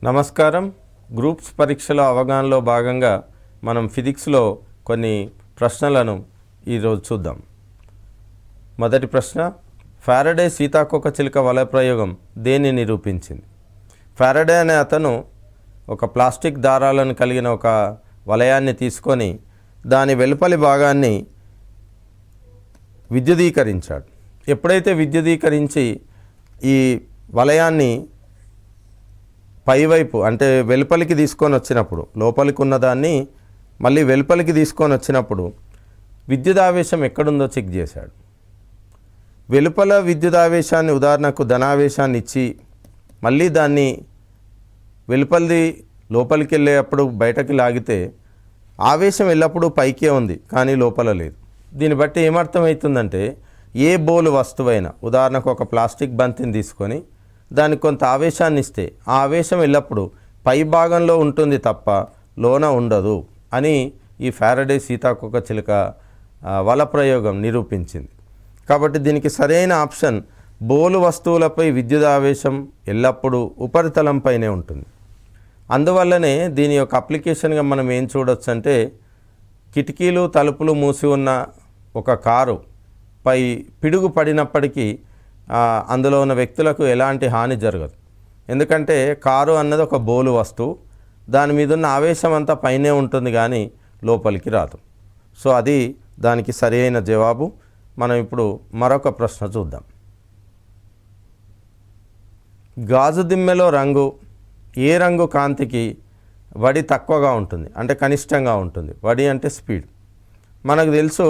నమస్కారం. గ్రూప్స్ పరీక్షల అవగాహనలో భాగంగా మనం ఫిజిక్స్లో కొన్ని ప్రశ్నలను ఈరోజు చూద్దాం. మొదటి ప్రశ్న, ఫారడే సీతాకోకచిలుక వలయ ప్రయోగం దేన్ని నిరూపించింది? ఫారడే అనే అతను ఒక ప్లాస్టిక్ దారాలను కలిగిన ఒక వలయాన్ని తీసుకొని దాని వెలుపలి భాగాన్ని విద్యుదీకరించాడు. ఎప్పుడైతే విద్యుదీకరించి ఈ వలయాన్ని పైవైపు అంటే వెలుపలికి తీసుకొని వచ్చినప్పుడు, లోపలికి ఉన్నదాన్ని మళ్ళీ వెలుపలికి తీసుకొని వచ్చినప్పుడు విద్యుదావేశం ఎక్కడుందో చెక్ చేశాడు. వెలుపల విద్యుదావేశాన్ని, ఉదాహరణకు ధనావేశాన్ని ఇచ్చి మళ్ళీ దాన్ని వెలుపలిది లోపలికి వెళ్ళేటప్పుడు బయటకి లాగితే ఆవేశం ఎల్లప్పుడూ పైకే ఉంది కానీ లోపల లేదు. దీన్ని బట్టి ఏమర్థమవుతుందంటే, ఏ బోలు వస్తువైనా, ఉదాహరణకు ఒక ప్లాస్టిక్ బంతిని తీసుకొని దానికి కొంత ఆవేశాన్ని ఇస్తే ఆ ఆవేశం ఎల్లప్పుడూ పై భాగంలో ఉంటుంది తప్ప లోన ఉండదు అని ఈ ఫారడే సీతాకోకచిలుక వల ప్రయోగం నిరూపించింది. కాబట్టి దీనికి సరైన ఆప్షన్ బోలు వస్తువులపై విద్యుదావేశం ఎల్లప్పుడూ ఉపరితలంపైనే ఉంటుంది. అందువల్లనే దీని యొక్క అప్లికేషన్గా మనం ఏం చూడొచ్చు అంటే, కిటికీలు తలుపులు మూసి ఉన్న ఒక కారు పై పిడుగు పడినప్పటికీ అందులో ఉన్న వ్యక్తులకు ఎలాంటి హాని జరగదు. ఎందుకంటే కారు అన్నది ఒక బోలు వస్తువు, దాని మీద ఉన్న ఆవేశం అంతా పైనే ఉంటుంది కానీ లోపలికి రాదు. సో అది దానికి సరైన జవాబు. మనం ఇప్పుడు మరొక ప్రశ్న చూద్దాం. గాజు దిమ్మెలో రంగు ఏ రంగు కాంతికి వడి తక్కువగా ఉంటుంది అంటే కనిష్టంగా ఉంటుంది? వడి అంటే స్పీడ్. మనకు తెలుసు,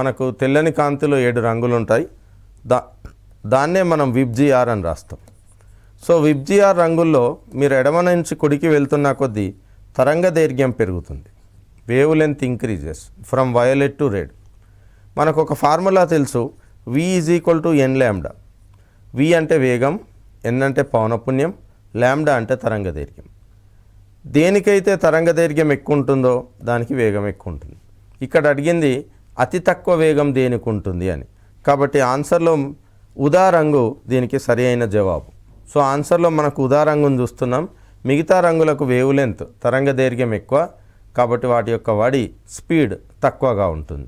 మనకు తెల్లని కాంతిలో 7 రంగులు ఉంటాయి. దాన్నే మనం విబ్జిఆర్ అని రాస్తాం. సో విబ్జిఆర్ రంగుల్లో మీరు ఎడమ నుంచి కుడికి వెళ్తున్న కొద్దీ తరంగ దైర్ఘ్యం పెరుగుతుంది. Wave length increases from violet to red. మనకు ఒక ఫార్ములా తెలుసు, V = n లాంబ్డా. V అంటే వేగం, n అంటే పౌనపున్యం, లాంబ్డా అంటే తరంగ దైర్ఘ్యం. దేనికైతే తరంగ దైర్ఘ్యం ఎక్కువ ఉంటుందో దానికి వేగం ఎక్కువ ఉంటుంది. ఇక్కడ అడిగింది అతి తక్కువ వేగం దేనికి ఉంటుంది అని. కాబట్టి ఆన్సర్లో ఉదా రంగు దీనికి సరి అయిన జవాబు. సో ఆన్సర్లో మనకు ఉదా రంగును చూస్తున్నాం. మిగతా రంగులకు వేవ్ లెంత్ తరంగ దైర్ఘ్యం ఎక్కువ, కాబట్టి వాటి యొక్క వడి స్పీడ్ తక్కువగా ఉంటుంది.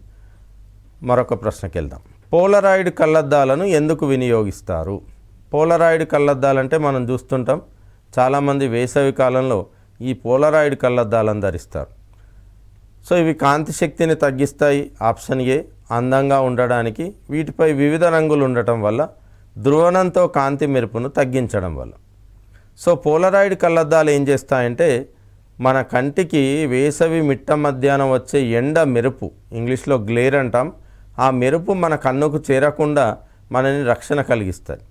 మరొక ప్రశ్నకి వెళ్దాం. పోలరాయిడ్ కళ్ళద్దాలను ఎందుకు వినియోగిస్తారు? పోలరాయిడ్ కళ్ళద్దాలంటే మనం చూస్తుంటాం, చాలామంది వేసవి కాలంలో ఈ పోలరాయిడ్ కళ్ళద్దాలను ధరిస్తారు. సో ఇవి కాంతి శక్తిని తగ్గిస్తాయి. Option A. అందంగా ఉండడానికి, వీటిపై వివిధ రంగులు ఉండటం వల్ల, ధ్రువణంతో కాంతి మెరుపును తగ్గించడం వల్ల. సో పోలరాయిడ్ కళ్ళద్దాలు ఏం చేస్తాయంటే, మన కంటికి వేసవి మిట్ట మధ్యాహ్నం వచ్చే ఎండ మెరుపు, ఇంగ్లీష్లో గ్లేర్ అంటాం, ఆ మెరుపు మన కన్నుకు చేరకుండా మనని రక్షణ కలిగిస్తాయి.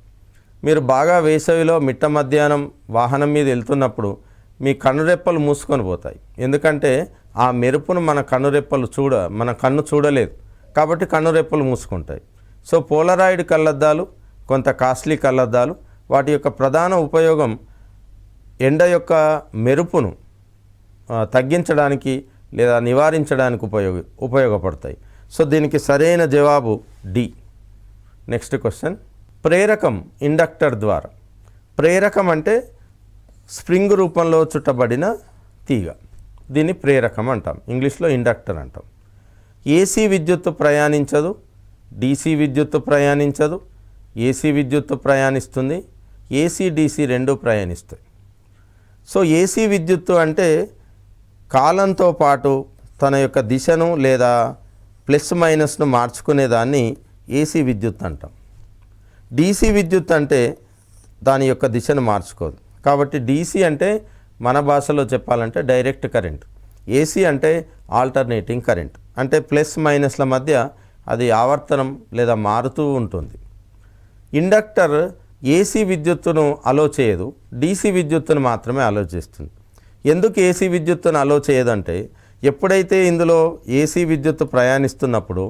మీరు బాగా వేసవిలో మిట్ట మధ్యాహ్నం వాహనం మీద వెళ్తున్నప్పుడు మీ కన్నురెప్పలు మూసుకొని పోతాయి. ఎందుకంటే ఆ మెరుపును మన కన్ను చూడలేదు కాబట్టి కన్నురెప్పలు మూసుకుంటాయి. సో పోలరాయిడ్ కళ్ళద్దాలు కొంత కాస్ట్లీ కళ్ళద్దాలు. వాటి యొక్క ప్రధాన ఉపయోగం ఎండ యొక్క మెరుపును తగ్గించడానికి లేదా నివారించడానికి ఉపయోగపడతాయి. సో దీనికి సరైన జవాబు డి. నెక్స్ట్ క్వశ్చన్, ప్రేరకం ఇండక్టర్ ద్వారా. ప్రేరకం అంటే స్ప్రింగ్ రూపంలో చుట్టబడిన తీగ, దీన్ని ప్రేరకం అంటాం, ఇంగ్లీష్లో ఇండక్టర్ అంటాం. ఏసీ విద్యుత్తు ప్రయాణించదు, డీసీ విద్యుత్తు ప్రయాణించదు. ఏసీ విద్యుత్తు ప్రయాణిస్తుంది, ఏసీ డీసీ రెండూ ప్రయాణిస్తాయి. సో ఏసీ విద్యుత్తు అంటే కాలంతో పాటు తన యొక్క దిశను లేదా ప్లస్ మైనస్ను మార్చుకునేదాన్ని ఏసీ విద్యుత్ అంటాం. డీసీ విద్యుత్ అంటే దాని యొక్క దిశను మార్చుకోదు. కాబట్టి డీసీ అంటే మన భాషలో చెప్పాలంటే డైరెక్ట్ కరెంట్. ఏసీ అంటే ఆల్టర్నేటింగ్ కరెంట్, అంటే ప్లస్ మైనస్ల మధ్య అది ఆవర్తనం లేదా మారుతూ ఉంటుంది. ఇండక్టర్ ఏసీ విద్యుత్తును అలో చేయదు, డీసీ విద్యుత్తును మాత్రమే అలో చేస్తుంది. ఎందుకు ఏసీ విద్యుత్తును అలో చేయదంటే, ఎప్పుడైతే ఇందులో ఏసీ విద్యుత్తు ప్రయాణిస్తున్నప్పుడు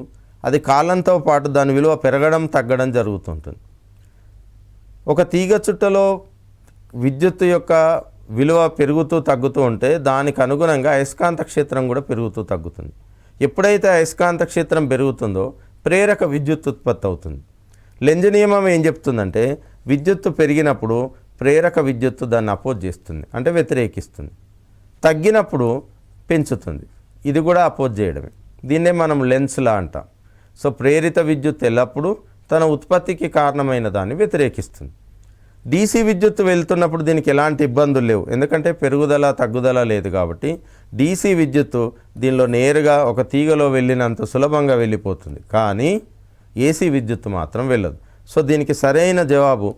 అది కాలంతో పాటు దాని విలువ పెరగడం తగ్గడం జరుగుతుంటుంది. ఒక తీగ చుట్టలో విద్యుత్తు యొక్క విలువ పెరుగుతూ తగ్గుతూ ఉంటే దానికి అనుగుణంగా అయస్కాంత క్షేత్రం కూడా పెరుగుతూ తగ్గుతుంది. ఎప్పుడైతే అయస్కాంత క్షేత్రం పెరుగుతుందో ప్రేరక విద్యుత్ ఉత్పత్తి అవుతుంది. లెంజ్ నియమం ఏం చెప్తుందంటే, విద్యుత్తు పెరిగినప్పుడు ప్రేరక విద్యుత్తు దాన్ని అపోజ్ చేస్తుంది, అంటే వ్యతిరేకిస్తుంది. తగ్గినప్పుడు పెంచుతుంది, ఇది కూడా అపోజ్ చేయడమే. దీన్నే మనం లెన్స్ లా అంటాం. సో ప్రేరిత విద్యుత్ ఎల్లప్పుడూ తన ఉత్పత్తికి కారణమైన దాన్ని వ్యతిరేకిస్తుంది. DC విద్యుత్తు వెళ్తున్నప్పుడు దీనికి ఎలాంటి ఇబ్బందులు లేవు, ఎందుకంటే పెరుగుదల తగ్గుదల లేదు కాబట్టి DC విద్యుత్తు దీనిలో నేరుగా ఒక తీగలో వెళ్ళినంత సులభంగా వెళ్ళిపోతుంది. కానీ AC విద్యుత్తు మాత్రం వెళ్ళదు. సో దీనికి సరైన జవాబు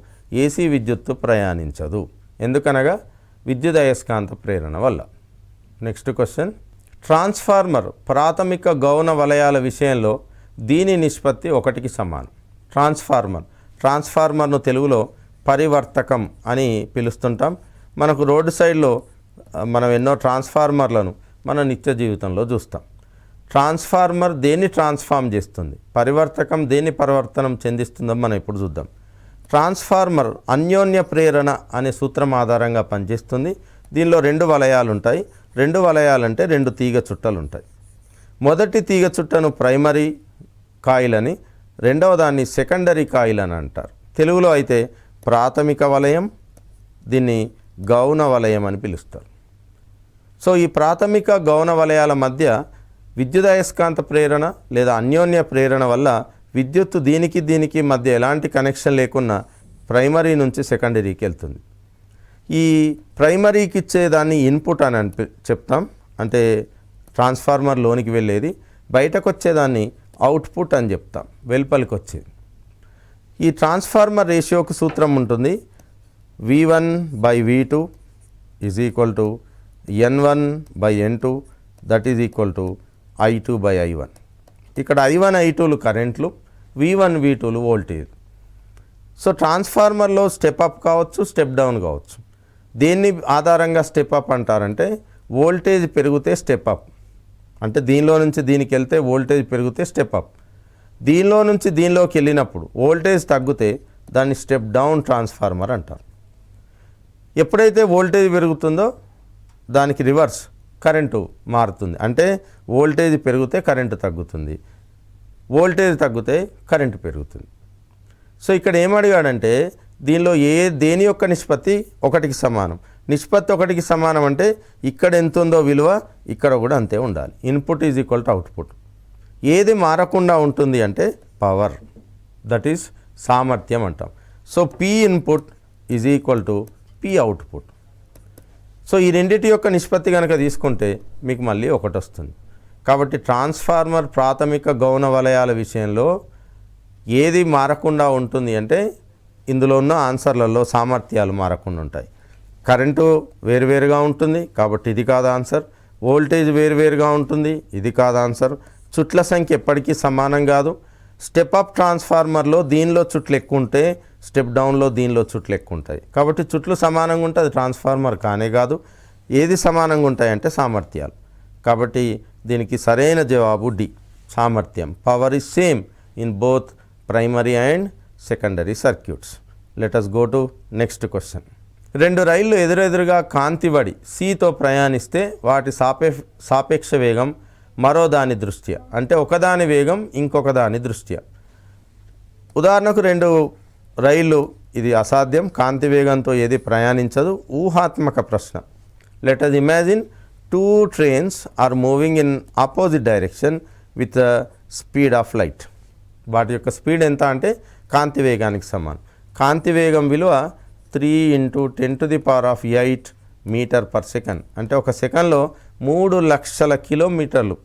AC విద్యుత్తు ప్రయాణించదు, ఎందుకనగా విద్యుదయస్కాంత ప్రేరణ వల్ల. నెక్స్ట్ క్వశ్చన్, ట్రాన్స్ఫార్మర్ ప్రాథమిక గౌణ వలయాల విషయంలో దీని నిష్పత్తి 1కి సమానం. ట్రాన్స్ఫార్మర్ను తెలుగులో పరివర్తకం అని పిలుస్తుంటాం. మనకు రోడ్డు సైడ్లో మనం ఎన్నో ట్రాన్స్ఫార్మర్లను మన నిత్య జీవితంలో చూస్తాం. ట్రాన్స్ఫార్మర్ దేన్ని ట్రాన్స్ఫార్మ్ చేస్తుంది, పరివర్తకం దేన్ని పరివర్తనం చెందిస్తుందో మనం ఇప్పుడు చూద్దాం. ట్రాన్స్ఫార్మర్ అన్యోన్య ప్రేరణ అనే సూత్రం ఆధారంగా పనిచేస్తుంది. దీనిలో 2 వలయాలు ఉంటాయి. 2 వలయాలంటే 2 తీగ చుట్టలు ఉంటాయి. మొదటి తీగ చుట్టను ప్రైమరీ కాయిల్ అని, రెండవ దాన్ని సెకండరీ కాయిల్ అని అంటారు. తెలుగులో అయితే ప్రాథమిక వలయం, దీన్ని గౌణ వలయం అని పిలుస్తారు. సో ఈ ప్రాథమిక గౌణ వలయాల మధ్య విద్యుదయస్కాంత ప్రేరణ లేదా అన్యోన్య ప్రేరణ వల్ల విద్యుత్తు దీనికి మధ్య ఎలాంటి కనెక్షన్ లేకున్నా ప్రైమరీ నుంచి సెకండరీకి వెళ్తుంది. ఈ ప్రైమరీకి ఇచ్చేదాన్ని ఇన్పుట్ అని చెప్తాం, అంటే ట్రాన్స్ఫార్మర్ లోనికి వెళ్ళేది. బయటకు వచ్చేదాన్ని అవుట్పుట్ అని చెప్తాం, వెలుపలికి వచ్చేది. ఈ ట్రాన్స్ఫార్మర్ రేషియోకు సూత్రం ఉంటుంది, V1/V2 = N1/N2 I2/I1. ఇక్కడ I1 I2లు కరెంట్లు, V1 V2లు వోల్టేజ్. సో ట్రాన్స్ఫార్మర్లో స్టెప్ అప్ కావచ్చు, స్టెప్ డౌన్ కావచ్చు. దేన్ని ఆధారంగా స్టెప్ అప్ అంటారంటే వోల్టేజ్ పెరిగితే స్టెప్ అప్, అంటే దీనిలో నుంచి దీనికి వెళ్తే వోల్టేజ్ పెరిగితే స్టెప్ అప్. దీనిలో నుంచి దీనిలోకి వెళ్ళినప్పుడు వోల్టేజ్ తగ్గితే దాన్ని స్టెప్ డౌన్ ట్రాన్స్ఫార్మర్ అంటారు. ఎప్పుడైతే వోల్టేజ్ పెరుగుతుందో దానికి రివర్స్ కరెంటు మారుతుంది, అంటే వోల్టేజ్ పెరిగితే కరెంటు తగ్గుతుంది, వోల్టేజ్ తగ్గితే కరెంటు పెరుగుతుంది. సో ఇక్కడ ఏమడిగాడంటే దీనిలో దేని యొక్క నిష్పత్తి 1కి సమానం. నిష్పత్తి 1కి సమానం అంటే ఇక్కడ ఎంత ఉందో విలువ ఇక్కడ కూడా అంతే ఉండాలి. Input = output. ఏది మారకుండా ఉంటుంది అంటే పవర్, దట్ ఈస్ సామర్థ్యం అంటాం. So P input = P output. So ఈ రెండింటి యొక్క నిష్పత్తి కనుక తీసుకుంటే మీకు మళ్ళీ 1 వస్తుంది. కాబట్టి ట్రాన్స్ఫార్మర్ ప్రాథమిక గౌణ వలయాల విషయంలో ఏది మారకుండా ఉంటుంది అంటే ఇందులో ఉన్న ఆన్సర్లలో సామర్థ్యాలు మారకుండా ఉంటాయి. కరెంటు వేరువేరుగా ఉంటుంది కాబట్టి ఇది కాదు ఆన్సర్. వోల్టేజ్ వేరువేరుగా ఉంటుంది, ఇది కాదు ఆన్సర్. చుట్ల సంఖ్య ఎప్పటికీ సమానం కాదు. స్టెప్ అప్ ట్రాన్స్ఫార్మర్లో దీనిలో చుట్లు ఎక్కువ ఉంటే, స్టెప్ డౌన్లో దీనిలో చుట్లు ఎక్కువ ఉంటాయి. కాబట్టి చుట్లు సమానంగా ఉంటే అది ట్రాన్స్ఫార్మర్ కానే కాదు. ఏది సమానంగా ఉంటాయంటే సామర్థ్యాలు. కాబట్టి దీనికి సరైన జవాబు డి, సామర్థ్యం. Power is same in both primary and secondary circuits. Let us go to next question. 2 రైళ్లు ఎదురెదురుగా కాంతివడి Cతో ప్రయాణిస్తే వాటి సాపేక్ష వేగం మరో దాని దృష్ట్యా, అంటే ఒకదాని వేగం ఇంకొక దాని దృష్ట్యా. ఉదాహరణకు 2 రైళ్ళు, ఇది అసాధ్యం, కాంతి వేగంతో ఏది ప్రయాణించదు. ఊహాత్మక ప్రశ్న. Let us imagine 2 trains are moving in opposite direction with the speed of light. వాటి యొక్క స్పీడ్ ఎంత అంటే కాంతి వేగానికి సమానం. కాంతి వేగం విలువ 3 × 10⁸ మీటర్ పర్ సెకండ్, అంటే ఒక సెకండ్లో 3 లక్షల కిలోమీటర్లు,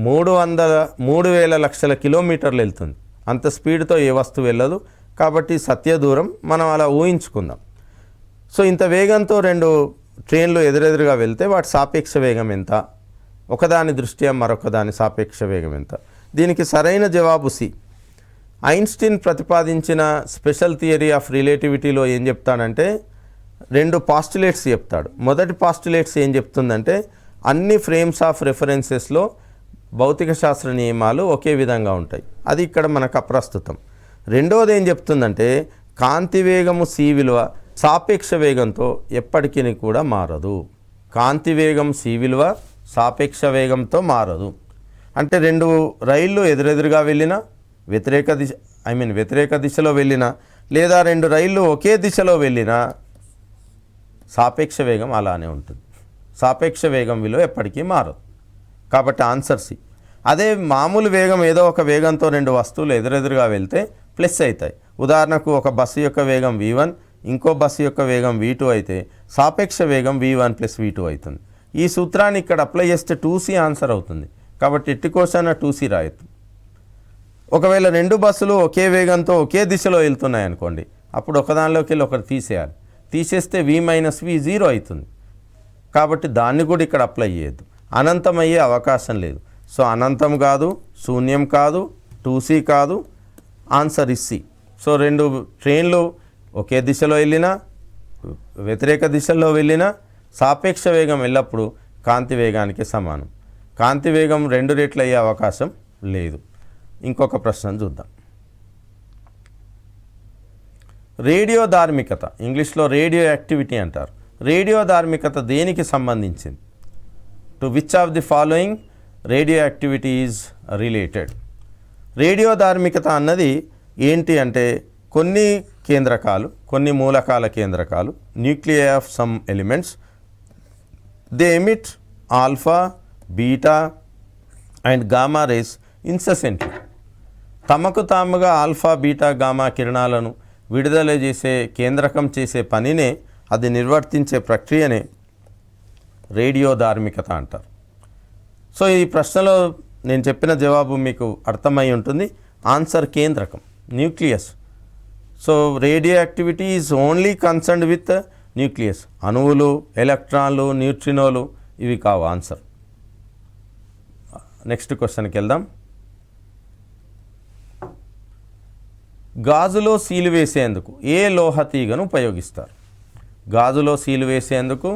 3,000 లక్షల కిలోమీటర్లు వెళ్తుంది. అంత స్పీడ్తో ఏ వస్తువు వెళ్ళదు. కాబట్టి సత్య దూరం మనం అలా ఊహించుకుందాం. సో ఇంత వేగంతో 2 ట్రైన్లు ఎదురెదురుగా వెళ్తే వాటి సాపేక్ష వేగం ఎంత, ఒకదాని దృష్ట్యా మరొక దాని సాపేక్ష వేగం ఎంత? దీనికి సరైన జవాబు సి. ఐన్స్టీన్ ప్రతిపాదించిన స్పెషల్ థియరీ ఆఫ్ రిలేటివిటీలో ఏం చెప్తాడంటే 2 పాస్టులేట్స్ చెప్తాడు. మొదటి పాస్టులేట్స్ ఏం చెప్తుందంటే అన్ని ఫ్రేమ్స్ ఆఫ్ రెఫరెన్సెస్లో భౌతిక శాస్త్ర నియమాలు ఒకే విధంగా ఉంటాయి. అది ఇక్కడ మనకు అప్రస్తుతం. రెండవది ఏం చెప్తుందంటే కాంతి వేగము సి విలువ సాపేక్ష వేగంతో ఎప్పటికీ కూడా మారదు. కాంతి వేగం సి విలువ సాపేక్ష వేగంతో మారదు. అంటే 2 రైళ్ళు ఎదురెదురుగా వెళ్ళినా వ్యతిరేక దిశలో వెళ్ళినా లేదా 2 రైళ్ళు ఒకే దిశలో వెళ్ళినా సాపేక్ష వేగం అలానే ఉంటుంది. సాపేక్ష వేగం విలువ ఎప్పటికీ మారదు. కాబట్టి ఆన్సర్ సి. అదే మామూలు వేగం ఏదో ఒక వేగంతో 2 వస్తువులు ఎదురెదురుగా వెళ్తే ప్లస్ అవుతాయి. ఉదాహరణకు ఒక బస్సు యొక్క వేగం v1, ఇంకో బస్సు యొక్క వేగం v2 అయితే సాపేక్ష వేగం v1 + v2 అవుతుంది. ఈ సూత్రాన్ని ఇక్కడ అప్లై చేస్తే 2c ఆన్సర్ అవుతుంది. కాబట్టి ఎట్టి కోశాన 2c రాయొద్దు. ఒకవేళ 2 బస్సులు ఒకే వేగంతో ఒకే దిశలో వెళ్తున్నాయి అనుకోండి, అప్పుడు ఒకదానిలోకి వెళ్ళి ఒకటి తీసేయాలి. తీసేస్తే v - v 0 అవుతుంది. కాబట్టి దాన్ని కూడా ఇక్కడ అప్లై చేయొద్దు. అనంతం అయ్యే అవకాశం లేదు. సో అనంతం కాదు, శూన్యం కాదు, 2c కాదు, ఆన్సర్ ఇస్ సి. సో 2 ట్రైన్లు ఒకే దిశలో వెళ్ళినా వ్యతిరేక దిశలో వెళ్ళినా సాపేక్ష వేగం ఎల్లప్పుడూ కాంతి వేగానికి సమానం. కాంతి వేగం 2 రెట్లు అయ్యే అవకాశం లేదు. ఇంకొక ప్రశ్న చూద్దాం. రేడియో ధార్మికత, ఇంగ్లీష్లో రేడియో యాక్టివిటీ అంటారు. రేడియో ధార్మికత దేనికి సంబంధించింది? To which of the following radioactivity is related? Radio ధార్మికత అన్నది ఏంటి అంటే కొన్ని కేంద్రకాలు, కొన్ని మూలకాల కేంద్రకాలు, nuclei of some elements, they emit alpha, beta and gamma rays incessantly. తమకు తాముగా ఆల్ఫా, బీటా, గామా కిరణాలను విడుదల చేసే కేంద్రకం చేసే పనినే, అది నిర్వర్తించే ప్రక్రియనే రేడియో ధార్మికత అంటారు. సో ఈ ప్రశ్నలో నేను చెప్పిన జవాబు మీకు అర్థమై ఉంటుంది. ఆన్సర్ కేంద్రకం, nucleus. So radio activity is only concerned with nucleus. అణువులు, ఎలక్ట్రాన్లు, న్యూట్రినోలు ఇవి కావు ఆన్సర్. నెక్స్ట్ క్వశ్చన్కి వెళ్దాం. గాజులో సీలు వేసేందుకు ఏ లోహ తీగను ఉపయోగిస్తారు? గాజులో సీలు వేసేందుకు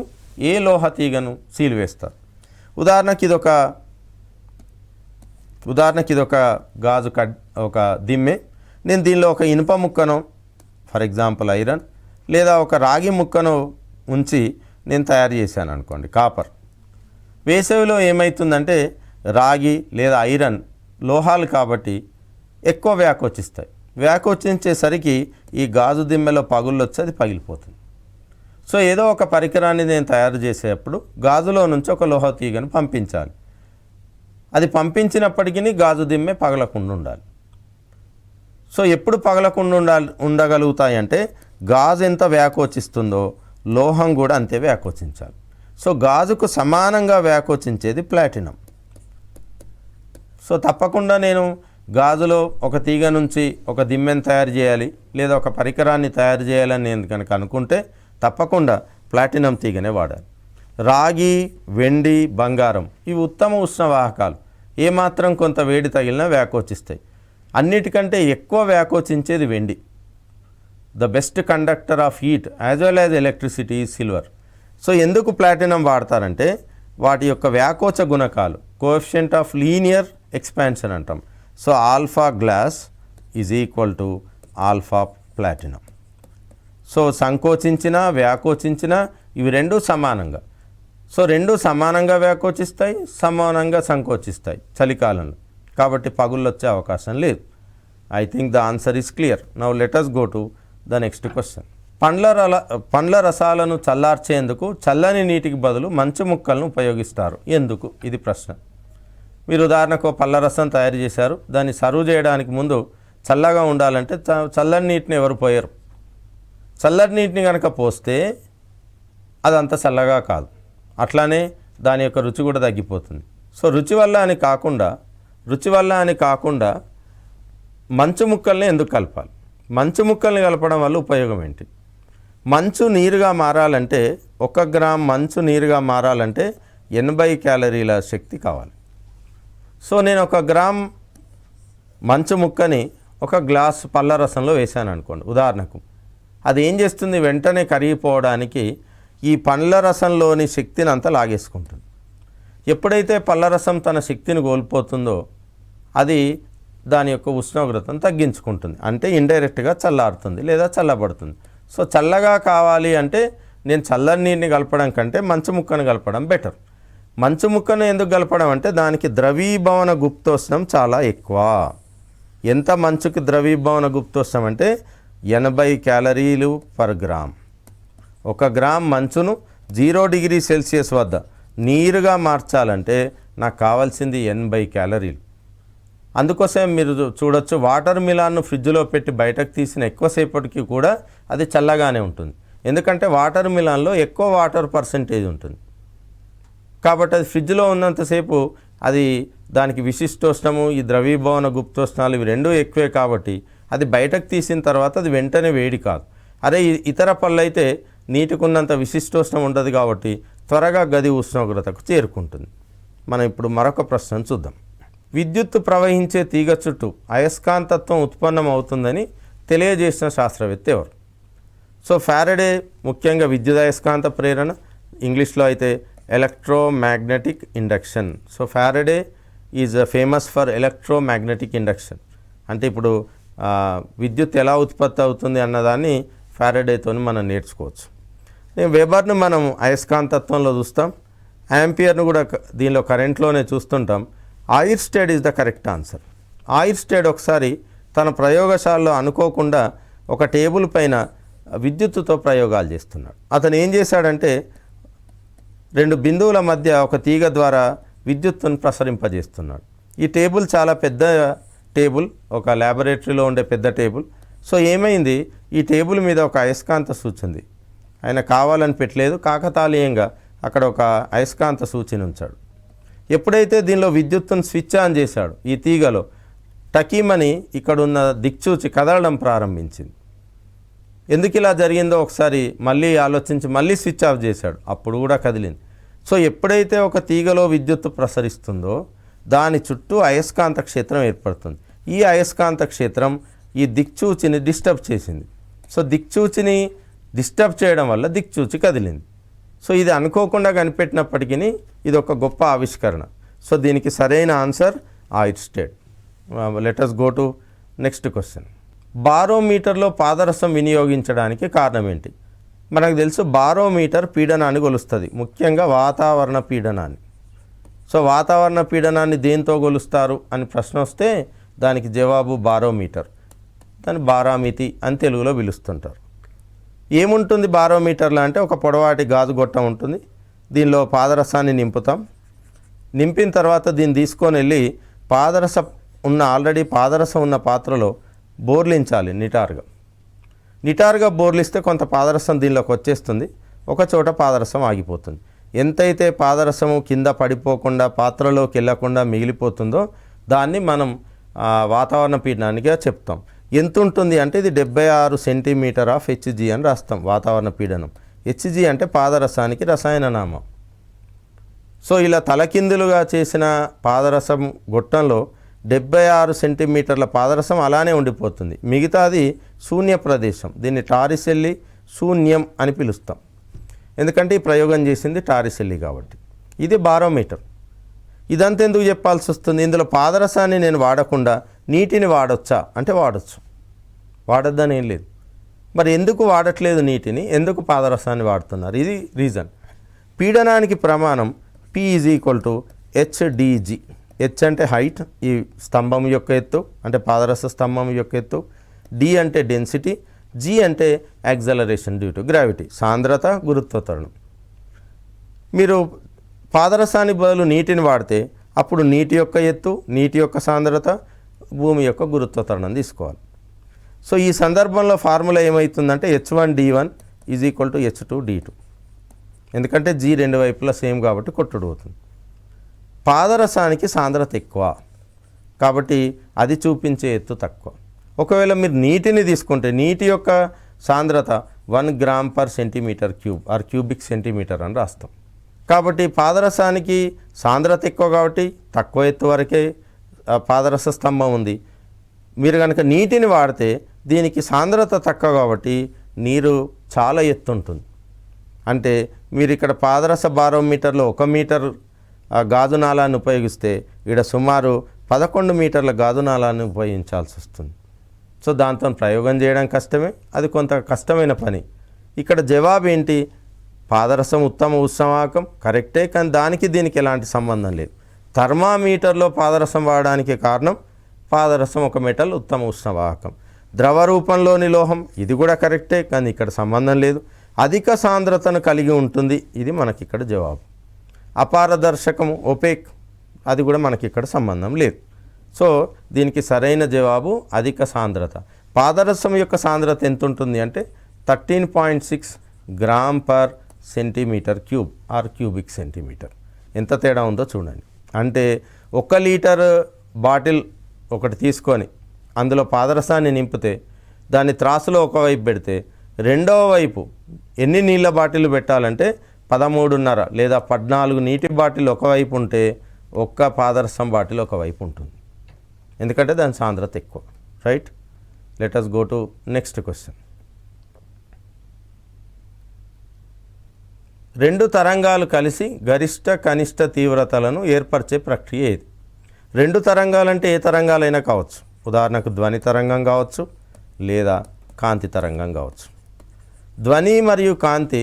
ఏ లోహ తీగను సీలు వేస్తారు? ఉదాహరణకి ఇదొక గాజు ఒక దిమ్మె. నేను దీనిలో ఒక ఇనుప ముక్కను, ఫర్ ఎగ్జాంపుల్ ఐరన్, లేదా ఒక రాగి ముక్కను ఉంచి నేను తయారు చేశాను అనుకోండి, కాపర్. వేసవిలో ఏమవుతుందంటే రాగి లేదా ఐరన్ లోహాలు కాబట్టి ఎక్కువ వ్యాకోచిస్తాయి. వ్యాకోచించేసరికి ఈ గాజు దిమ్మెలో పగుళ్ళు వచ్చి అది పగిలిపోతుంది. సో ఏదో ఒక పరికరాన్ని నేను తయారు చేసేటప్పుడు గాజులో నుంచి ఒక లోహ తీగను పంపించాలి. అది పంపించినప్పటికీ గాజు దిమ్మె పగలకుండా ఉండాలి. సో ఎప్పుడు పగలకుండా ఉండగలుగుతాయి అంటే గాజు ఎంత వ్యాకోచిస్తుందో లోహం కూడా అంతే వ్యాకోచించాలి. సో గాజుకు సమానంగా వ్యాకోచించేది ప్లాటినం. సో తప్పకుండా నేను గాజులో ఒక తీగ నుంచి ఒక దిమ్మెను తయారు చేయాలి లేదా ఒక పరికరాన్ని తయారు చేయాలని నేను కనుక అనుకుంటే తప్పకుండా ప్లాటినం తీగనే వాడాలి. రాగి, వెండి, బంగారం ఇవి ఉత్తమ ఉష్ణవాహకాలు. ఏమాత్రం కొంత వేడి తగిలినా వ్యాకోచిస్తాయి. అన్నిటికంటే ఎక్కువ వ్యాకోచించేది వెండి. The best conductor of heat as well as electricity is silver. So ఎందుకు ప్లాటినం వాడతారంటే వాటి యొక్క వ్యాకోచ గుణకాలు, కోఎఫిషియంట్ ఆఫ్ లీనియర్ ఎక్స్పాన్షన్ అంటాం. So alpha glass is equal to alpha platinum. So సంకోచించిన వ్యాకోచించిన ఇవి రెండూ సమానంగా. సో రెండూ సమానంగా వ్యాకోచిస్తాయి, సమానంగా సంకోచిస్తాయి చలికాలంలో. కాబట్టి పగుళ్ళు వచ్చే అవకాశం లేదు. I think the answer is clear. Now let us go to the next question. పండ్ల రసాలను చల్లార్చేందుకు చల్లని నీటికి బదులు మంచు ముక్కలను ఉపయోగిస్తారు. ఎందుకు? ఇది ప్రశ్న. మీరు ఉదాహరణకు పళ్ళ రసం తయారు చేశారు, దాన్ని సర్వ్ చేయడానికి ముందు చల్లగా ఉండాలంటే చల్లని నీటిని ఎవరు పోయరు. చల్లని నీటిని కనుక పోస్తే అదంత చల్లగా కాదు, అట్లానే దాని యొక్క రుచి కూడా తగ్గిపోతుంది. సో రుచి వల్ల అని కాకుండా మంచు ముక్కల్ని ఎందుకు కలపాలి? మంచు ముక్కల్ని కలపడం వల్ల ఉపయోగం ఏంటి? మంచు నీరుగా మారాలంటే 1 గ్రామ్ మంచు నీరుగా మారాలంటే 80 క్యాలరీల శక్తి కావాలి. సో నేను 1 గ్రామ్ మంచు ముక్కని 1 గ్లాస్ పళ్ళ రసంలో వేసాను అనుకోండి ఉదాహరణకు. అది ఏం చేస్తుంది? వెంటనే కరిగిపోవడానికి ఈ పండ్ల రసంలోని శక్తిని అంతా లాగేసుకుంటుంది. ఎప్పుడైతే పళ్ళ రసం తన శక్తిని కోల్పోతుందో అది దాని యొక్క ఉష్ణోగ్రతను తగ్గించుకుంటుంది, అంటే ఇండైరెక్ట్గా చల్లారుతుంది లేదా చల్లబడుతుంది. సో చల్లగా కావాలి అంటే నేను చల్లని నీటిని కలపడం కంటే మంచు ముక్కను కలపడం బెటర్. మంచు ముక్కను ఎందుకు కలపడం అంటే దానికి ద్రవీభవన గుప్తోష్ణం చాలా ఎక్కువ. ఎంత మంచుకి ద్రవీభవన గుప్తోష్ణం అంటే 80 క్యాలరీలు పర్ గ్రామ్. 1 గ్రామ్ మంచును 0 డిగ్రీ సెల్సియస్ వద్ద నీరుగా మార్చాలంటే నాకు కావాల్సింది 80 క్యాలరీలు. అందుకోసం మీరు చూడొచ్చు, వాటర్ మిలాన్ను ఫ్రిడ్జ్లో పెట్టి బయటకు తీసిన ఎక్కువసేపటికి కూడా అది చల్లగానే ఉంటుంది. ఎందుకంటే వాటర్ మిలాన్లో ఎక్కువ వాటర్ పర్సెంటేజ్ ఉంటుంది. కాబట్టి అది ఫ్రిడ్జ్లో ఉన్నంతసేపు అది దానికి విశిష్టోష్ణము, ఈ ద్రవీభవన గుప్తోష్ణాలు ఇవి రెండూ ఎక్కువే కాబట్టి అది బయటకు తీసిన తర్వాత అది వెంటనే వేడి కాదు. అరే ఇతర పళ్ళు అయితే నీటికి ఉన్నంత విశిష్టోష్ణం ఉండదు కాబట్టి త్వరగా గది ఉష్ణోగ్రతకు చేరుకుంటుంది. మనం ఇప్పుడు మరొక ప్రశ్న చూద్దాం. విద్యుత్తు ప్రవహించే తీగ చుట్టూ అయస్కాంతత్వం ఉత్పన్నం అవుతుందని తెలియజేసిన శాస్త్రవేత్త ఎవరు? సో ఫారడే ముఖ్యంగా విద్యుదయస్కాంత ప్రేరణ, ఇంగ్లీష్లో అయితే electromagnetic induction. So Faraday is famous for electromagnetic induction. అంటే ఇప్పుడు విద్యుత్ ఎలా ఉత్పత్తి అవుతుంది అన్నదాన్ని ఫారడేతో మనం నేర్చుకోవచ్చు. వెబర్ను మనం అయస్కాంతత్వంలో చూస్తాం, యాంపియర్ను కూడా దీనిలో కరెంట్లోనే చూస్తుంటాం. ఆయిర్స్టెడ్ ఈజ్ ద కరెక్ట్ ఆన్సర్. ఆయిర్స్టెడ్ ఒకసారి తన ప్రయోగశాలలో అనుకోకుండా ఒక టేబుల్ పైన విద్యుత్తుతో ప్రయోగాలు చేస్తున్నాడు. అతను ఏం చేశాడంటే 2 బిందువుల మధ్య ఒక తీగ ద్వారా విద్యుత్తును ప్రసరింపజేస్తున్నాడు. ఈ టేబుల్ చాలా పెద్ద టేబుల్, ఒక ల్యాబొరేటరీలో ఉండే పెద్ద టేబుల్. సో ఏమైంది, ఈ టేబుల్ మీద ఒక అయస్కాంత సూచి ఉంది. ఆయన కావాలని పెట్టలేదు, కాకతాళీయంగా అక్కడ ఒక అయస్కాంత సూచిని ఉంచాడు. ఎప్పుడైతే దీనిలో విద్యుత్తును స్విచ్ ఆన్ చేశాడు, ఈ తీగలో టకీమని ఇక్కడున్న దిక్చూచి కదలడం ప్రారంభించింది. ఎందుకు ఇలా జరిగిందో ఒకసారి మళ్ళీ ఆలోచించి మళ్ళీ స్విచ్ ఆఫ్ చేశాడు, అప్పుడు కూడా కదిలింది. సో ఎప్పుడైతే ఒక తీగలో విద్యుత్తు ప్రసరిస్తుందో దాని చుట్టూ అయస్కాంత క్షేత్రం ఏర్పడుతుంది. ఈ అయస్కాంత క్షేత్రం ఈ దిక్చూచిని డిస్టర్బ్ చేసింది. సో దిక్చూచిని డిస్టర్బ్ చేయడం వల్ల దిక్చూచి కదిలింది. సో ఇది అనుకోకుండా కనిపెట్టినప్పటికీ ఇది ఒక గొప్ప ఆవిష్కరణ. సో దీనికి సరైన answer Oersted. Let us go to next question. బారోమీటర్లో పాదరసం వినియోగించడానికి కారణం ఏంటి? మనకు తెలుసు బారోమీటర్ పీడనాన్ని కొలుస్తుంది, ముఖ్యంగా వాతావరణ పీడనాన్ని. సో వాతావరణ పీడనాన్ని దేంతో కొలుస్తారు అని ప్రశ్న వస్తే దానికి జవాబు బారోమీటర్. దాన్ని బారామితి అని తెలుగులో పిలుస్తుంటారు. ఏముంటుంది బారోమీటర్లో అంటే ఒక పొడవాటి గాజు గొట్టం ఉంటుంది. దీనిలో పాదరసాన్ని నింపుతాం. నింపిన తర్వాత దీన్ని తీసుకొని వెళ్ళి ఆల్రెడీ పాదరసం ఉన్న పాత్రలో బోర్లించాలి. నిటారుగా బోర్లిస్తే కొంత పాదరసం దీనిలోకి వచ్చేస్తుంది, ఒక చోట పాదరసం ఆగిపోతుంది. ఎంతైతే పాదరసము కింద పడిపోకుండా పాత్రలోకి వెళ్ళకుండా మిగిలిపోతుందో దాన్ని మనం వాతావరణ పీడనానిగా చెప్తాం. ఎంత ఉంటుంది అంటే ఇది 76 సెంటీమీటర్ ఆఫ్ హెచ్జీ అని రాస్తాం వాతావరణ పీడనం. హెచ్జీ అంటే పాదరసానికి రసాయన నామం. సో ఇలా తలకిందులుగా చేసిన పాదరసం గొట్టంలో 76 సెంటీమీటర్ల పాదరసం అలానే ఉండిపోతుంది. మిగతాది శూన్య ప్రదేశం. దీన్ని టారిసెల్లి శూన్యం అని పిలుస్తాం, ఎందుకంటే ఈ ప్రయోగం చేసింది టారిసెల్లి కాబట్టి. ఇది బారోమీటర్. ఇదంతా ఎందుకు చెప్పాల్సి వస్తుంది? ఇందులో పాదరసాన్ని నేను వాడకుండా నీటిని వాడొచ్చా అంటే వాడచ్చు, వాడొద్దని ఏం లేదు. మరి ఎందుకు వాడట్లేదు నీటిని, ఎందుకు పాదరసాన్ని వాడుతున్నారు? ఇది రీజన్. పీడనానికి ప్రమాణం P = HdG. హెచ్ అంటే హైట్, ఈ స్తంభం యొక్క ఎత్తు అంటే పాదరస స్తంభం యొక్క ఎత్తు. D అంటే డెన్సిటీ, G అంటే యాక్సలరేషన్ డ్యూ టు గ్రావిటీ, సాంద్రత, గురుత్వత్వరణం. మీరు పాదరసాన్ని బదులు నీటిని వాడితే అప్పుడు నీటి యొక్క ఎత్తు, నీటి యొక్క సాంద్రత, భూమి యొక్క గురుత్వత్వరణం తీసుకోవాలి. సో ఈ సందర్భంలో ఫార్ములా ఏమవుతుందంటే H1D1 = H2D2. ఎందుకంటే G రెండు వైపులా సేమ్ కాబట్టి కొట్టుడు అవుతుంది. పాదరసానికి సాంద్రత ఎక్కువ కాబట్టి అది చూపించే ఎత్తు తక్కువ. ఒకవేళ మీరు నీటిని తీసుకుంటే నీటి యొక్క సాంద్రత 1 g/cm³ ఆర్ క్యూబిక్ సెంటీమీటర్ అని రాస్తాం. కాబట్టి పాదరసానికి సాంద్రత ఎక్కువ కాబట్టి తక్కువ ఎత్తు వరకే పాదరస స్తంభం ఉంది. మీరు కనుక నీటిని వాడితే దీనికి సాంద్రత తక్కువ కాబట్టి నీరు చాలా ఎత్తు ఉంటుంది. అంటే మీరు ఇక్కడ పాదరస బారోమీటర్లో 1 మీటర్ గాజు నాళాన్ని ఉపయోగిస్తే ఇక్కడ సుమారు 11 మీటర్ల గాజు నాళాన్ని ఉపయోగించాల్సి వస్తుంది. సో దాంతో ప్రయోగం చేయడం కష్టమే, అది కొంత కష్టమైన పని. ఇక్కడ జవాబు ఏంటి? పాదరసం ఉత్తమ ఉష్ణవాహకం కరెక్టే, కానీ దానికి దీనికి ఎలాంటి సంబంధం లేదు. థర్మామీటర్లో పాదరసం వాడడానికి కారణం పాదరసం ఒక మెటల్ ఉత్తమ ఉష్ణవాహకం. ద్రవ రూపంలోని లోహం, ఇది కూడా కరెక్టే, కానీ ఇక్కడ సంబంధం లేదు. అధిక సాంద్రతను కలిగి ఉంటుంది, ఇది మనకి ఇక్కడ జవాబు. అపారదర్శకము, ఒపేక్, అది కూడా మనకి ఇక్కడ సంబంధం లేదు. సో దీనికి సరైన జవాబు అధిక సాంద్రత. పాదరసం యొక్క సాంద్రత ఎంత ఉంటుంది అంటే 13.6 gram per centimetre cube or cubic centimetre. ఎంత తేడా ఉందో చూడండి. అంటే 1 లీటర్ బాటిల్ ఒకటి తీసుకొని అందులో పాదరసాన్ని నింపితే దాన్ని త్రాసులో ఒకవైపు పెడితే రెండవ వైపు ఎన్ని నీళ్ళ బాటిల్ పెట్టాలంటే 13.5 లేదా 14 నీటి బాటిల్ ఒకవైపు ఉంటే ఒక్క పాదరసం బాటిల్ ఒకవైపు ఉంటుంది, ఎందుకంటే దాని సాంద్రత ఎక్కువ. Right, let us go to next question. 2 తరంగాలు కలిసి గరిష్ట కనిష్ట తీవ్రతలను ఏర్పరిచే ప్రక్రియ ఏది? 2 తరంగాలంటే ఏ తరంగాలైనా కావచ్చు. ఉదాహరణకు ధ్వని తరంగం కావచ్చు లేదా కాంతి తరంగం కావచ్చు. ధ్వని మరియు కాంతి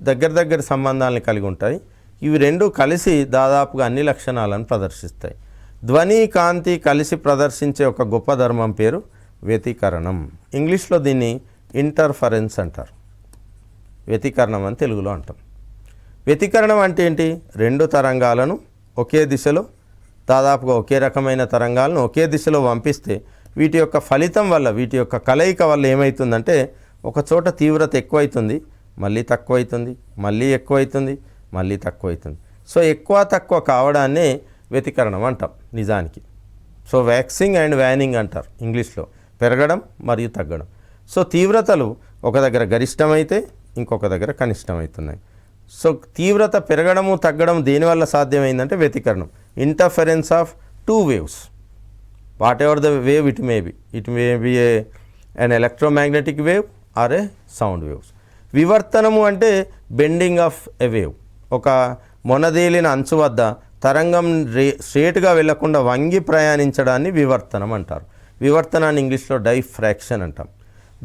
దగ్గర సంబంధాలను కలిగి ఉంటాయి. ఇవి రెండు కలిసి దాదాపుగా అన్ని లక్షణాలను ప్రదర్శిస్తాయి. ధ్వని కాంతి కలిసి ప్రదర్శించే ఒక గొప్ప ధర్మం పేరు వ్యతికరణం. ఇంగ్లీష్లో దీన్ని ఇంటర్ఫరెన్స్ అంటారు. వ్యతికరణం అని తెలుగులో అంటాం. వ్యతికరణం అంటే ఏంటి? 2 తరంగాలను ఒకే దిశలో, దాదాపుగా ఒకే రకమైన తరంగాలను ఒకే దిశలో పంపిస్తే వీటి యొక్క ఫలితం వల్ల, వీటి యొక్క కలయిక వల్ల ఏమవుతుందంటే ఒక చోట తీవ్రత ఎక్కువైతుంది, మళ్ళీ తక్కువైతుంది, మళ్ళీ ఎక్కువైతుంది, మళ్ళీ తక్కువైతుంది. సో ఎక్కువ తక్కువ కావడాన్నే వ్యతికరణం అంటాం నిజానికి. సో వ్యాక్సింగ్ అండ్ వ్యానింగ్ అంటారు ఇంగ్లీష్లో, పెరగడం మరియు తగ్గడం. సో తీవ్రతలు ఒక దగ్గర గరిష్టమైతే ఇంకొక దగ్గర కనిష్టమవుతున్నాయి. సో తీవ్రత పెరగడము తగ్గడం దేనివల్ల సాధ్యమైందంటే వ్యతికరణం, interference of 2 waves, whatever the wave it may be an electromagnetic wave or a sound waves. వివర్తనము అంటే బెండింగ్ ఆఫ్ ఎ వేవ్, ఒక మొనదేలిన అంచు వద్ద తరంగం స్ట్రేట్గా వెళ్లకుండా వంగి ప్రయాణించడాన్ని వివర్తనం అంటారు. వివర్తనాన్ని ఇంగ్లీష్లో డైఫ్రాక్షన్ అంటాం.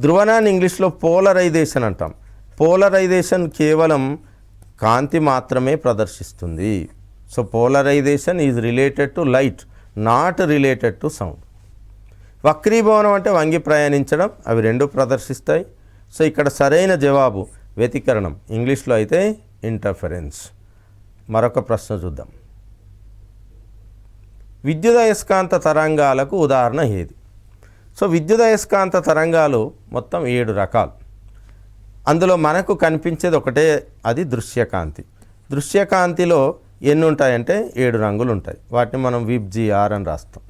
ధ్రువణాన్ని ఇంగ్లీష్లో పోలరైజేషన్ అంటాం. పోలరైజేషన్ కేవలం కాంతి మాత్రమే ప్రదర్శిస్తుంది. So polarisation is related to light, not related to sound. వక్రీభవనం అంటే వంగి ప్రయాణించడం, అవి రెండు ప్రదర్శిస్తాయి. సో ఇక్కడ సరైన జవాబు వ్యతికరణం, ఇంగ్లీష్లో అయితే ఇంటర్ఫరెన్స్. మరొక ప్రశ్న చూద్దాం. విద్యుదయస్కాంత తరంగాలకు ఉదాహరణ ఏది? సో విద్యుదయస్కాంత తరంగాలు మొత్తం 7 రకాలు. అందులో మనకు కనిపించేది ఒకటే, అది దృశ్యకాంతి. దృశ్యకాంతిలో ఎన్ని ఉంటాయంటే 7 రంగులు ఉంటాయి. వాటిని మనం విబ్జిఆర్ అని రాస్తాం.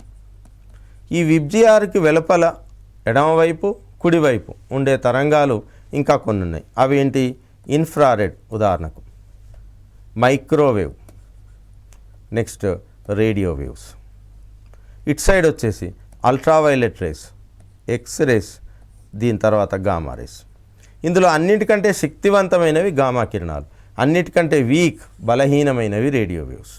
ఈ విబ్జిఆర్కి వెలుపల ఎడమవైపు కుడివైపు ఉండే తరంగాలు ఇంకా కొన్ని ఉన్నాయి. అవి ఏంటి? ఇన్ఫ్రారెడ్, ఉదాహరణకు microwave, next radio waves. It side వచ్చేసి అల్ట్రావైలెట్ రేస్, ఎక్స్రేస్, దీని తర్వాత గామా రేస్. ఇందులో అన్నిటికంటే శక్తివంతమైనవి గామా కిరణాలు, అన్నిటికంటే వీక్ బలహీనమైనవి రేడియో వేవ్స్.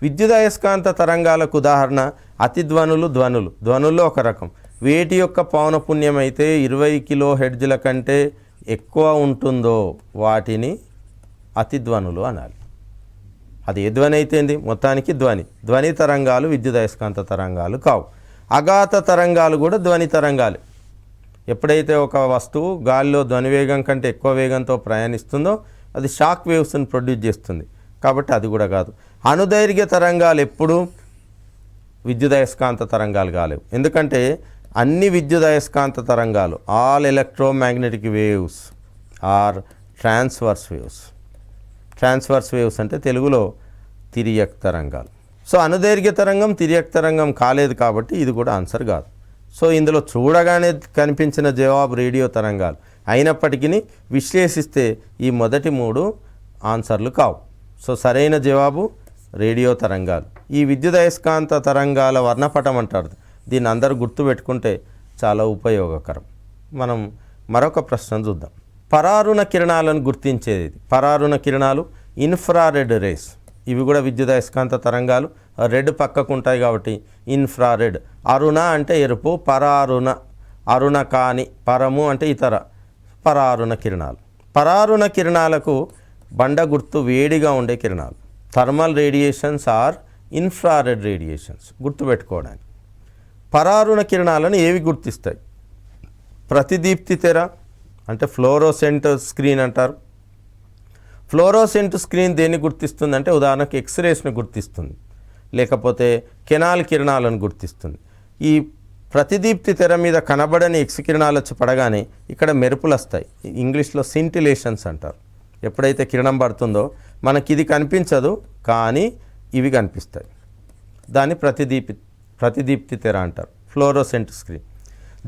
విద్యుదయస్కాంత తరంగాలకు ఉదాహరణ అతిధ్వనులు, ధ్వనులు. ధ్వనుల్లో ఒక రకం, వేటి యొక్క పౌనపుణ్యం అయితే 20 kHz కంటే ఎక్కువ ఉంటుందో వాటిని అతిధ్వనులు అనాలి. అది ఏ ధ్వని అయితే ఏంది, మొత్తానికి ధ్వని. ధ్వని తరంగాలు విద్యుదయస్కాంత తరంగాలు కావు. అఘాత తరంగాలు కూడా ధ్వని తరంగాలు. ఎప్పుడైతే ఒక వస్తువు గాలిలో ధ్వని వేగం కంటే ఎక్కువ వేగంతో ప్రయాణిస్తుందో అది షాక్ వేవ్స్ని ప్రొడ్యూస్ చేస్తుంది, కాబట్టి అది కూడా కాదు. అణుదైర్ఘ్య తరంగాలు ఎప్పుడు విద్యుదయస్కాంత తరంగాలు కాలేవు, ఎందుకంటే అన్ని విద్యుదయస్కాంత తరంగాలు, all electromagnetic waves are transverse waves. Transverse waves అంటే తెలుగులో తిరియక్ తరంగాలు. సో అణుదైర్ఘ్య తరంగం తిరియక్ తరంగం కాలేదు, కాబట్టి ఇది కూడా ఆన్సర్ కాదు. సో ఇందులో చూడగానే కనిపించిన జవాబు రేడియో తరంగాలు అయినప్పటికీ విశ్లేషిస్తే ఈ మొదటి 3 ఆన్సర్లు కావు. సో సరైన జవాబు రేడియో తరంగాలు. ఈ విద్యుదయస్కాంత తరంగాల వర్ణపటం అంటారు, దీన్ని అందరూ గుర్తుపెట్టుకుంటే చాలా ఉపయోగకరం. మనం మరొక ప్రశ్న చూద్దాం. పరారుణ కిరణాలను గుర్తించేది. పరారుణ కిరణాలు ఇన్ఫ్రారెడ్ రేస్, ఇవి కూడా విద్యుదయస్కాంత తరంగాలు. రెడ్ పక్కకు ఉంటాయి కాబట్టి ఇన్ఫ్రారెడ్. అరుణ అంటే ఎరుపు, పరారుణ అరుణ కాని, పరము అంటే ఇతర, పరారుణ కిరణాలు. పరారుణ కిరణాలకు బండ గుర్తు వేడిగా ఉండే కిరణాలు. Thermal radiations or infrared radiations గుర్తుపెట్టుకోవడానికి. పరారుణ కిరణాలను ఏవి గుర్తిస్తాయి? ప్రతిదీప్తి తెర అంటే ఫ్లోరోసెంట్ స్క్రీన్ అంటారు. ఫ్లోరోసెంట్ స్క్రీన్ దేన్ని గుర్తిస్తుంది అంటే ఉదాహరణకు ఎక్స్రేస్ని గుర్తిస్తుంది, లేకపోతే కెనాల్ కిరణాలను గుర్తిస్తుంది. ఈ ప్రతిదీప్తి తెర మీద కనబడని ఎక్స్ కిరణాలు వచ్చి పడగానే ఇక్కడ మెరుపులు వస్తాయి, ఇంగ్లీష్లో సింటిలేషన్స్ అంటారు. ఎప్పుడైతే కిరణం పడుతుందో మనకి ఇది కనిపించదు కానీ ఇవి కనిపిస్తాయి, దాన్ని ప్రతిదీప్తి తెర అంటారు, ఫ్లోరోసెంట్ స్క్రీన్.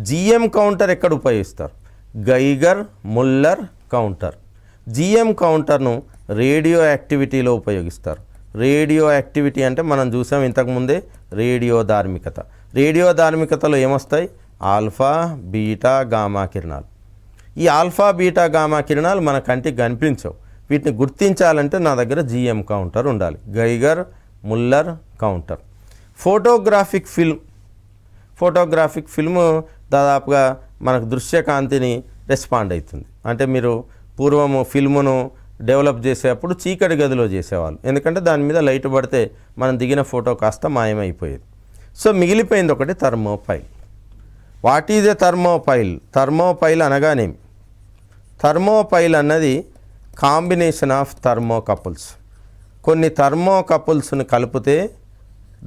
జిఎం కౌంటర్ ఎక్కడ ఉపయోగిస్తారు? గైగర్ ముల్లర్ కౌంటర్. జిఎం కౌంటర్ను రేడియో యాక్టివిటీలో ఉపయోగిస్తారు. రేడియో యాక్టివిటీ అంటే మనం చూసాం ఇంతకుముందే రేడియో ధార్మికత. రేడియో ధార్మికతలో ఏమొస్తాయి? ఆల్ఫా బీటా గామా కిరణాలు. ఈ ఆల్ఫా బీటా గామా కిరణాలు మన కంటికి కనిపించవు, వీటిని గుర్తించాలంటే నా దగ్గర జిఎం కౌంటర్ ఉండాలి, గైగర్ ముల్లర్ కౌంటర్. ఫోటోగ్రాఫిక్ ఫిల్మ్ దాదాపుగా మనకు దృశ్యకాంతిని రెస్పాండ్ అవుతుంది. అంటే మీరు పూర్వము ఫిల్మును డెవలప్ చేసేటప్పుడు చీకటి గదిలో చేసేవాళ్ళు, ఎందుకంటే దాని మీద లైట్ పడితే మనం దిగిన ఫోటో కాస్త మాయమైపోయేది. సో మిగిలిపోయింది ఒకటి thermopile. What is a thermopile? Thermopile అనగానేమి? థర్మోపైల్ అన్నది కాంబినేషన్ ఆఫ్ థర్మోకపుల్స్. కొన్ని థర్మోకపుల్స్ని కలిపితే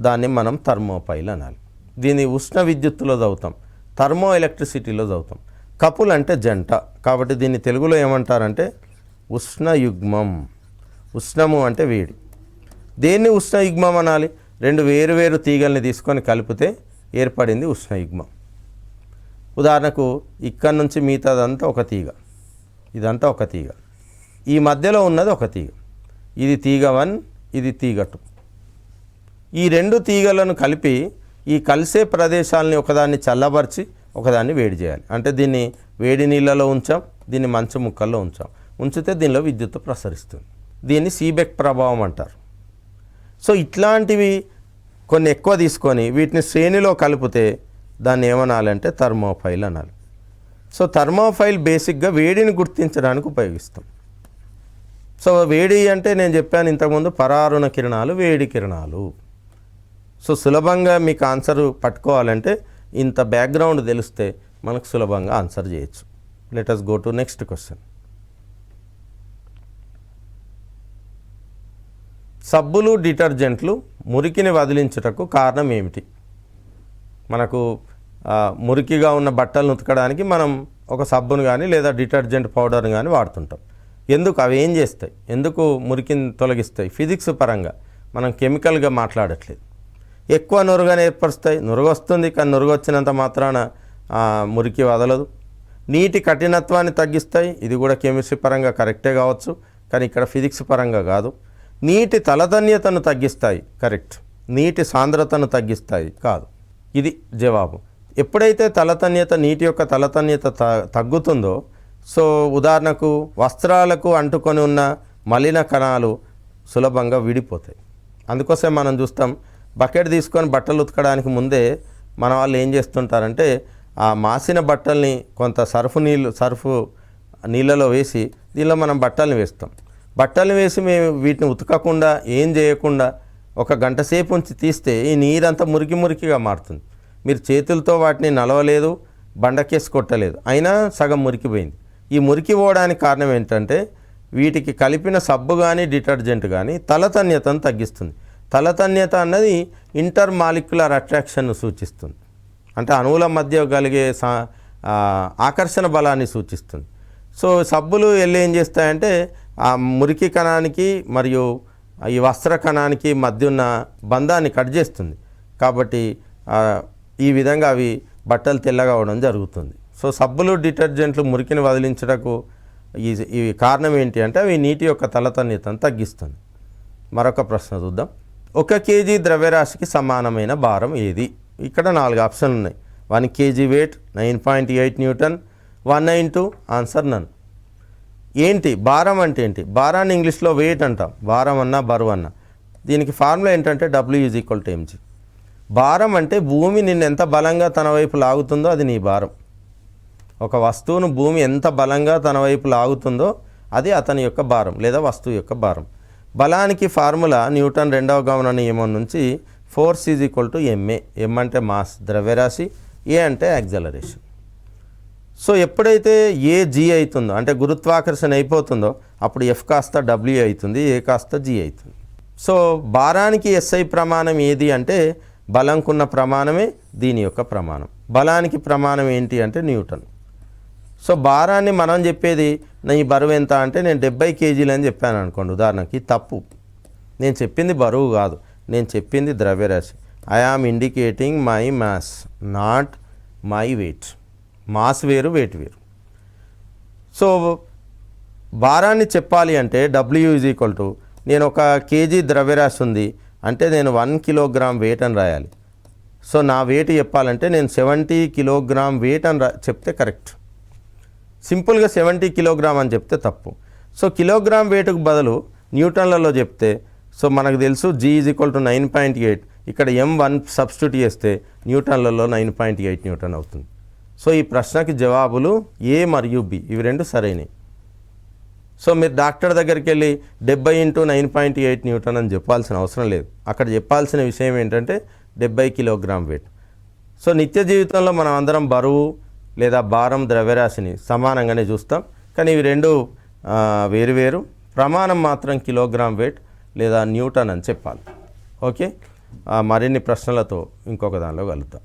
దాన్ని మనం థర్మోపైల్ అనాలి. దీన్ని ఉష్ణ విద్యుత్తులో చదువుతాం, థర్మో ఎలక్ట్రిసిటీలో చదువుతాం. కపుల్ అంటే జంట, కాబట్టి దీన్ని తెలుగులో ఏమంటారంటే ఉష్ణయుగ్మం. ఉష్ణము అంటే వేడి. దేన్ని ఉష్ణయుగ్మం అనాలి? రెండు వేరు తీగల్ని తీసుకొని కలిపితే ఏర్పడింది ఉష్ణయుగ్మం. ఉదాహరణకు ఇక్కడ నుంచి మిగతాదంతా ఒక తీగ, ఇదంతా ఒక తీగ, ఈ మధ్యలో ఉన్నది ఒక తీగ, ఇది తీగ 1, ఇది తీగ 2. ఈ రెండు తీగలను కలిపి ఈ కలిసే ప్రదేశాలని ఒకదాన్ని చల్లబరిచి ఒకదాన్ని వేడి చేయాలి. అంటే దీన్ని వేడి నీళ్ళలో ఉంచాం, దీన్ని మంచు ముక్కల్లో ఉంచితే దీనిలో విద్యుత్తు ప్రసరిస్తుంది. దీన్ని సీబెక్ ప్రభావం అంటారు. సో ఇట్లాంటివి కొన్ని ఎక్కువ తీసుకొని వీటిని శ్రేణిలో కలిపితే దాన్ని ఏమనాలంటే థర్మోపైల్ అనాలి. సో థర్మోపైల్ బేసిక్గా వేడిని గుర్తించడానికి ఉపయోగిస్తాం. సో వేడి అంటే నేను చెప్పాను ఇంతకుముందు పరారుణ కిరణాలు, వేడి కిరణాలు. సో సులభంగా మీకు ఆన్సర్ పట్టుకోవాలంటే ఇంత బ్యాక్గ్రౌండ్ తెలిస్తే మనకు సులభంగా ఆన్సర్ చేయొచ్చు. Let us go to next question. సబ్బులు డిటర్జెంట్లు మురికిని వదిలించుటకు కారణం ఏమిటి? మనకు మురికిగా ఉన్న బట్టలను ఉతకడానికి మనం ఒక సబ్బును కానీ లేదా డిటర్జెంట్ పౌడర్ని కానీ వాడుతుంటాం. ఎందుకు? అవి ఏం చేస్తాయి? ఎందుకు మురికిని తొలగిస్తాయి? ఫిజిక్స్ పరంగా, మనం కెమికల్గా మాట్లాడట్లేదు. ఎక్కువ నురుగని ఏర్పరుస్తాయి, నురుగు వస్తుంది కానీ నురుగు వచ్చినంత మాత్రాన మురికి వదలదు. నీటి కఠినత్వాన్ని తగ్గిస్తాయి, ఇది కూడా కెమిస్ట్రీ పరంగా కరెక్టే కావచ్చు కానీ ఇక్కడ ఫిజిక్స్ పరంగా కాదు. నీటి తలతన్యతను తగ్గిస్తాయి, కరెక్ట్. నీటి సాంద్రతను తగ్గిస్తాయి, కాదు. ఇది జవాబు. ఎప్పుడైతే నీటి యొక్క తలతన్యత తగ్గుతుందో, సో ఉదాహరణకు వస్త్రాలకు అంటుకొని ఉన్న మలిన కణాలు సులభంగా విడిపోతాయి. అందుకోసం మనం చూస్తాం బకెట్ తీసుకొని బట్టలు ఉతకడానికి ముందే మన వాళ్ళు ఏం చేస్తుంటారంటే ఆ మాసిన బట్టల్ని కొంత సర్ఫ్ నీళ్ళలో వేసి దీనిలో మనం బట్టల్ని వేస్తాం. బట్టలు వేసి మేము వీటిని ఉతకకుండా ఏం చేయకుండా ఒక గంట సేపు ఉంచి తీస్తే ఈ నీరంతా మురికిగా మారుతుంది. మీరు చేతులతో వాటిని నలవలేదు, బండకేసి కొట్టలేదు, అయినా సగం మురికిపోయింది. ఈ మురికి పోవడానికి కారణం ఏంటంటే వీటికి కలిపిన సబ్బు కానీ డిటర్జెంట్ కానీ తలతన్యతను తగ్గిస్తుంది. తలతన్యత అన్నది ఇంటర్ మాలిక్యులర్ అట్రాక్షన్ను సూచిస్తుంది, అంటే అణువుల మధ్య కలిగే ఆకర్షణ బలాన్ని సూచిస్తుంది. సో సబ్బులు ఏం చేస్తాయంటే ఆ మురికి కణానికి మరియు ఈ వస్త్ర కణానికి మధ్య ఉన్న బంధాన్ని కట్ చేస్తుంది. కాబట్టి ఈ విధంగా అవి బట్టలు తెల్లగా అవడం జరుగుతుంది. సో సబ్బులు డిటర్జెంట్లు మురికిని వదిలించడానికి ఈ కారణం ఏంటి అంటే అవి నీటి యొక్క తలతన్యతను తగ్గిస్తుంది. మరొక ప్రశ్న చూద్దాం. 1 kg ద్రవ్యరాశికి సమానమైన భారం ఏది? ఇక్కడ 4 ఆప్షన్లు ఉన్నాయి. 1 kg weight 9.8 newton, 192, answer none. ఏంటి భారం అంటే ఏంటి? భారాన్ని ఇంగ్లీష్లో వెయిట్ అంటాం, భారం అన్నా బరువు అన్నా. దీనికి ఫార్ములా ఏంటంటే W=mg. భారం అంటే భూమి నిన్ను ఎంత బలంగా తన వైపు లాగుతుందో అది నీ భారం. ఒక వస్తువును భూమి ఎంత బలంగా తన వైపు లాగుతుందో అది అతని యొక్క భారం లేదా వస్తువు యొక్క భారం. బలానికి ఫార్ములా న్యూటన్ 2వ గమన నియమం నుంచి force is equal to M A. M అంటే మాస్ ద్రవ్యరాశి, ఏ అంటే యాక్సలరేషన్. సో ఎప్పుడైతే ఏ జీ అవుతుందో అంటే గురుత్వాకర్షణ అయిపోతుందో అప్పుడు ఎఫ్ కాస్త డబ్ల్యూ అవుతుంది, ఏ కాస్త జీ అవుతుంది. సో భారానికి ఎస్ఐ ప్రమాణం ఏది అంటే బలంకున్న ప్రమాణమే దీని యొక్క ప్రమాణం. బలానికి ప్రమాణం ఏంటి అంటే న్యూటన్. సో భారాన్ని మనం చెప్పేది నీ బరువు ఎంత అంటే నేను 70 kg అని చెప్పాను అనుకోండి ఉదాహరణకి, తప్పు. నేను చెప్పింది బరువు కాదు, నేను చెప్పింది ద్రవ్యరాశి. I am indicating my mass, not my weight. Mass వేరు, వెయిట్ వేరు. సో భారాన్ని చెప్పాలి అంటే డబ్ల్యూ ఈజ్ ఈక్వల్ టు, నేను 1 kg ద్రవ్యరాశి ఉంది అంటే నేను 1 kilogram వెయిట్ అని రాయాలి. సో నా వెయిట్ చెప్పాలంటే నేను 70 kilogram వెయిట్ అని చెప్తే కరెక్ట్. సింపుల్గా 70 kilogram అని చెప్తే తప్పు. సో కిలోగ్రామ్ వెయిట్కు బదులు న్యూటన్లలో చెప్తే, సో మనకు తెలుసు G ఈజ్ ఈక్వల్ టు 9.8, ఇక్కడ M1 సబ్స్టిట్యూట్ చేస్తే న్యూటన్లలో 9.8 న్యూటన్ అవుతుంది. సో ఈ ప్రశ్నకి జవాబులు ఏ మరియు బి, ఇవి రెండు సరైనవి. సో మీరు డాక్టర్ దగ్గరికి వెళ్ళి 70 × 9.8 న్యూటన్ అని చెప్పాల్సిన అవసరం లేదు. అక్కడ చెప్పాల్సిన విషయం ఏంటంటే 70 kilogram వెయిట్. సో నిత్య జీవితంలో మనం అందరం బరువు లేదా భారం ద్రవ్యరాశిని సమానంగానే చూస్తాం, కానీ ఇవి రెండు వేరువేరు. ప్రమాణం మాత్రం కిలోగ్రామ్ వెయిట్ లేదా న్యూటన్ అని చెప్పాలి. ఓకే, మరిన్ని ప్రశ్నలతో ఇంకొక దానిలో కలుద్దాం.